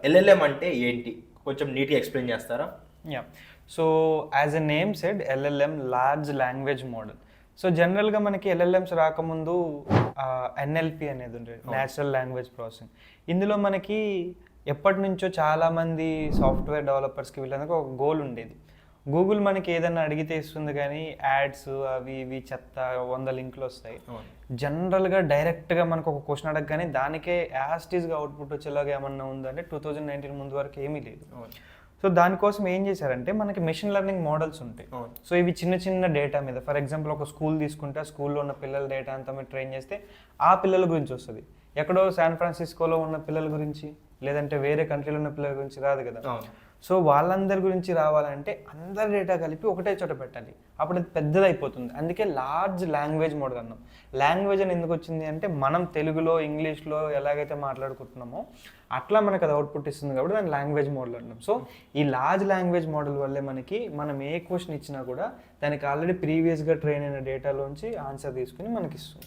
LLM అంటే ఏంటి, కొంచెం నీట్గా ఎక్స్ప్లెయిన్ చేస్తారా? Yeah, so as a name said LLM large language model. So జనరల్గా మనకి ఎల్ఎల్ఎంస్ రాకముందు ఎన్ఎల్పి అనేది ఉండేది, న్యాచురల్ లాంగ్వేజ్ ప్రాసెసింగ్. ఇందులో మనకి ఎప్పటి నుంచో చాలామంది సాఫ్ట్వేర్ డెవలపర్స్కి వీళ్ళందరికీ ఒక గోల్ ఉండేది. గూగుల్ మనకి ఏదైనా అడిగితే ఇస్తుంది, కానీ యాడ్స్ అవి ఇవి చెత్త 100 లింకులు వస్తాయి. జనరల్గా డైరెక్ట్గా మనకు ఒక క్వశ్చన్ అడగగానే దానికే యాస్టీస్గా అవుట్పుట్ వచ్చేలాగా ఏమన్నా ఉందంటే 2019 ముందు వరకు ఏమీ లేదు. సో దానికోసం ఏం చేశారంటే మనకి మెషిన్ లెర్నింగ్ మోడల్స్ ఉంటాయి. సో ఇవి చిన్న చిన్న డేటా మీద, ఫర్ ఎగ్జాంపుల్ ఒక స్కూల్ తీసుకుంటే ఆ స్కూల్లో ఉన్న పిల్లల డేటా అంతా మీరు ట్రైన్ చేస్తే ఆ పిల్లల గురించి వస్తుంది. ఎక్కడో శాన్ ఫ్రాన్సిస్కోలో ఉన్న పిల్లల గురించి, లేదంటే వేరే కంట్రీలో ఉన్న పిల్లల గురించి రాదు కదా. సో వాళ్ళందరి గురించి రావాలంటే అందరి డేటా కలిపి ఒకటే చోట పెట్టాలి, అప్పుడు అది పెద్దదైపోతుంది. అందుకే లార్జ్ లాంగ్వేజ్ మోడల్ అన్నాం. లాంగ్వేజ్ అని ఎందుకు వచ్చింది అంటే మనం తెలుగులో ఇంగ్లీష్లో ఎలాగైతే మాట్లాడుకుంటున్నామో అట్లా మనకు అది అవుట్పుట్ ఇస్తుంది, కాబట్టి దాన్ని లాంగ్వేజ్ మోడల్ అన్నాం. సో ఈ లార్జ్ లాంగ్వేజ్ మోడల్ వల్లే మనకి మనం ఏ క్వశ్చన్ ఇచ్చినా కూడా దానికి ఆల్రెడీ ప్రీవియస్గా ట్రైన్ అయిన డేటాలోంచి ఆన్సర్ తీసుకుని మనకి ఇస్తుంది.